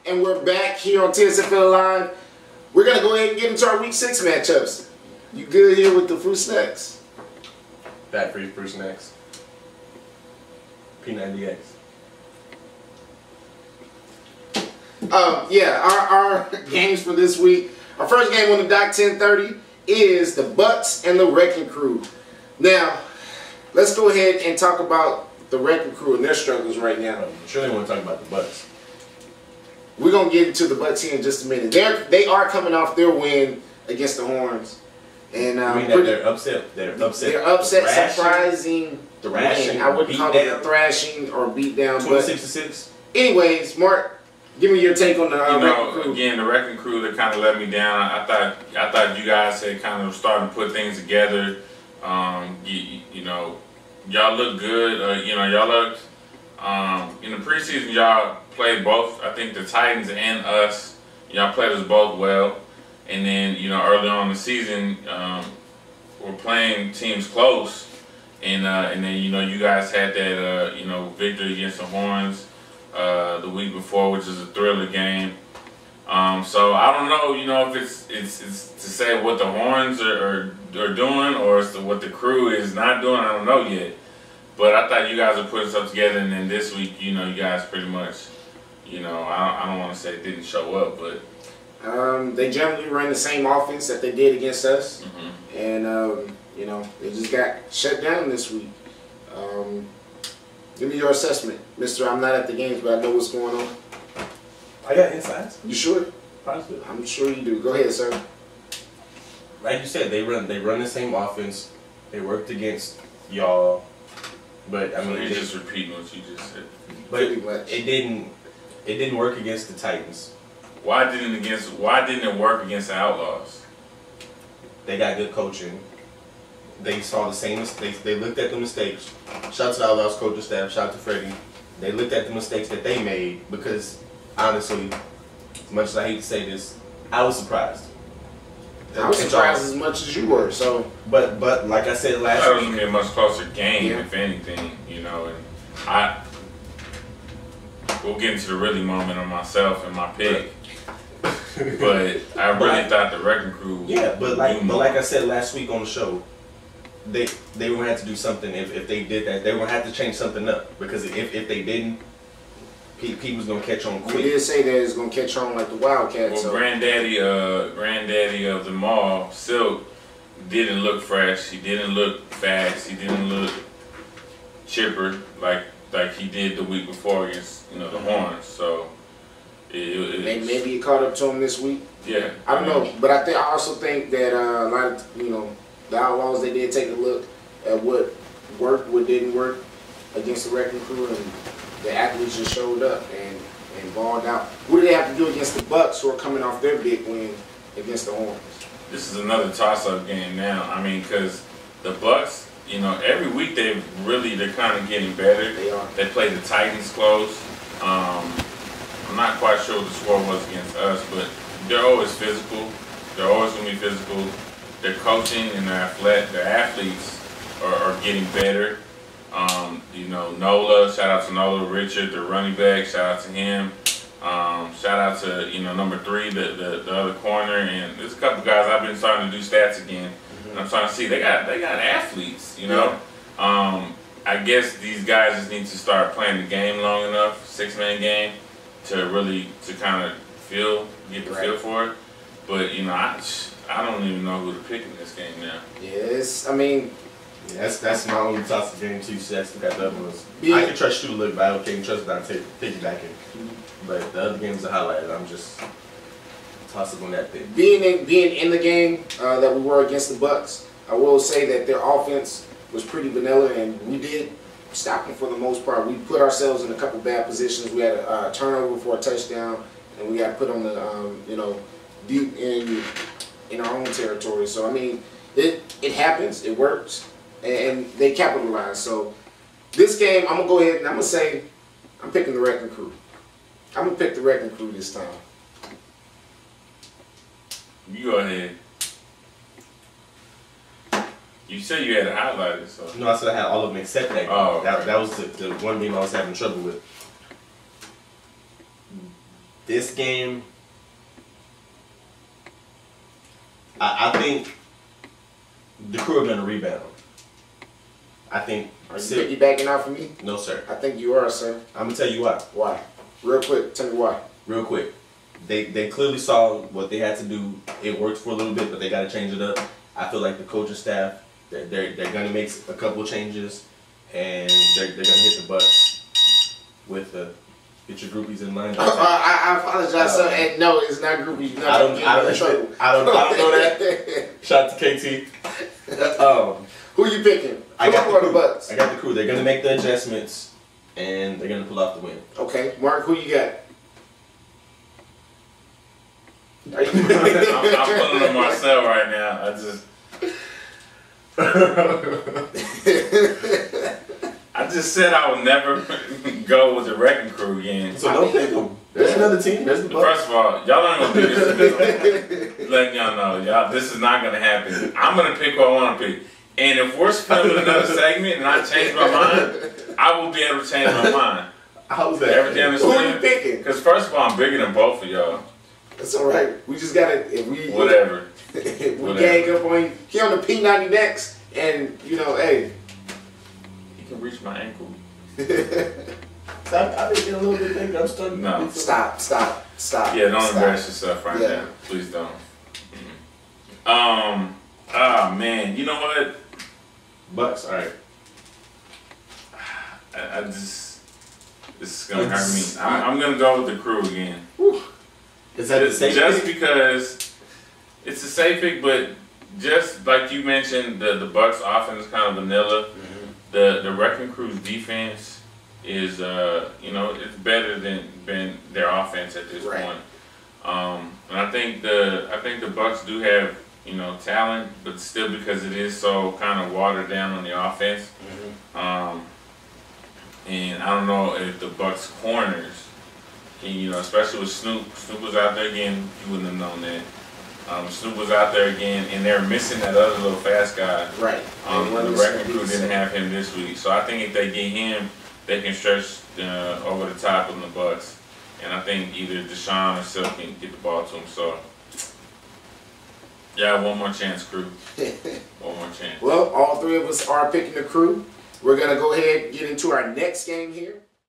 and we're back here on TSFL Live. We're going to go ahead and get into our Week 6 matchups. You good here with the fruit snacks? Fat-free fruit snacks. P90X. Yeah, our games for this week. Our first game on the dock, 10:30, is the Bucs and the Wrecking Crew. Now, let's go ahead and talk about the Wrecking Crew and their struggles right now. Surely want to talk about the Bucs. We're gonna get into the Bucs here in just a minute. They are coming off their win against the Horns, and I mean they're upset. They're upset. Surprising. Thrashing. I wouldn't call it a thrashing or beat down. 26-6. Anyways, Mark, give me your take on the Wrecking Crew. Again, the Wrecking Crew, they kind of let me down. I thought you guys had kind of started to put things together. You know, y'all look good. Y'all looked in the preseason. Y'all played both. I think the Titans and us. Y'all played us both well. And then early on in the season, we're playing teams close. And then you guys had that victory against the Horns the week before, which is a thriller game. So I don't know, if it's to say what the Horns are doing or it's what the crew is not doing. I don't know yet. But I thought you guys were putting stuff together, and then this week, you guys pretty much, I don't want to say it didn't show up, but they generally ran the same offense that they did against us, and they just got shut down this week. Give me your assessment, Mister. I'm not at the games, but I know what's going on. I got insights. You sure? Positive. I'm sure you do. Go ahead, sir. Like you said, they run the same offense. They worked against y'all, but I mean, so you're just repeating what you just said. But it didn't work against the Titans. Why didn't it work against the Outlaws? They got good coaching. They saw the same mistakes. They looked at the mistakes. Shout out to the Outlaws coaching staff. Shout out to Freddie. They looked at the mistakes that they made because, honestly, as much as I hate to say this, I was surprised. I was surprised as much as you were. So, but like I said last week, it was gonna be a much closer game, if anything. And we'll get into the really moment on myself and my pick. But I really thought the Wrecking Crew. Yeah, but like I said last week on the show, they were gonna have to do something. If they did that, they were gonna have to change something up, because if they didn't, people's gonna catch on quick. We did say that it's gonna catch on like the Wildcats. Well, so. granddaddy of them all, Silk, didn't look fresh. He didn't look fast. He didn't look chipper like he did the week before against the Horns. So maybe it caught up to him this week. Yeah, I don't know, but I also think that a lot of the Outlaws, they did take a look at what worked, what didn't work against the Wrecking Crew, and the athletes just showed up and balled out. What do they have to do against the Bucs, who are coming off their big win against the Horns? This is another toss-up game now. I mean, because the Bucs, every week they're kind of getting better. They are. They play the Titans close. I'm not quite sure what the score was against us, but they're always physical. They're always going to be physical. Their coaching and their athletes are getting better. Nola, shout out to Nola, Richard, the running back, shout out to him. Shout out to number 3, the other corner, and there's a couple guys I've been starting to do stats again. And I'm trying to see they got athletes. I guess these guys just need to start playing the game long enough, 6-man game, to kind of get the feel for it. But I don't even know who to pick in this game now. Yes, I mean. That's my only toss of game too. So that's got the other ones. I can trust you to look, but I can't trust that I take it back in. But the other games are highlighted. I'm just tossing on that thing. Being in the game that we were against the Bucs, I will say that their offense was pretty vanilla, and we did stop them for the most part. We put ourselves in a couple bad positions. We had a turnover for a touchdown, and we got put on the deep in our own territory. So I mean, it happens. It works. And they capitalized. So this game, I'm gonna go ahead and I'm gonna say I'm picking the Wrecking Crew. I'm gonna pick the Wrecking Crew this time. You go ahead. You said you had it highlighted, so. No, I said I had all of them except that game. Oh, okay. That was the one game I was having trouble with. This game, I think the crew are going to rebound. I think. Are you piggybacking out for me? No, sir. I think you are, sir. I'm going to tell you why. Why? Real quick, tell me why. Real quick. They clearly saw what they had to do. It worked for a little bit, but they got to change it up. I feel like the coaching staff, they're going to make a couple changes, and they're going to hit the Bucs with the get your groupies in line. I apologize, sir. And no, it's not groupies. I don't know that. Shout out to KT. Who you picking? I got the crew. Bucs. I got the crew. They're going to make the adjustments, and they're going to pull off the win. Okay, Mark, who you got? Are you I'm pulling on Marcel right now. I just said I would never go with the Wrecking Crew again. So don't pick them. There's another team. There's the Bucs. First of all, y'all aren't gonna do this. Letting y'all know, y'all, this is not gonna happen. I'm gonna pick what I want to pick. And if we're filming another segment and I change my mind, I will be able to change my mind. How's that? Everything Who are you understand? picking? Because first of all, I'm bigger than both of y'all. That's all right. We just gotta Whatever. If we gang up on you. He on the P90 next, and you know, hey. He can reach my ankle. I've been getting a little bit bigger. I'm starting. No. Stop. Yeah, don't Stop. embarrass yourself right now. Please don't. Oh man, you know what? Bucs. All right. I just, this is gonna hurt me. I'm gonna go with the crew again. Whew. Is that a safe just pick? because it's a safe pick, but just like you mentioned, the Bucs offense is kind of vanilla. Mm-hmm. The Wrecking Crew's defense is it's better than their offense at this point. And I think the Bucs do have talent, but still because it is so kind of watered down on the offense. And I don't know if the Bucs corners can, especially with Snoop. Snoop was out there again. You wouldn't have known that. Snoop was out there again, and they're missing that other little fast guy. Right. The Wrecking Crew didn't have him this week, so I think if they get him, they can stretch over the top of the Bucs. And I think either Deshaun or Silk can get the ball to him. So, yeah, one more chance, crew. One more chance. Well, all three of us are picking the crew. We're going to go ahead and get into our next game here.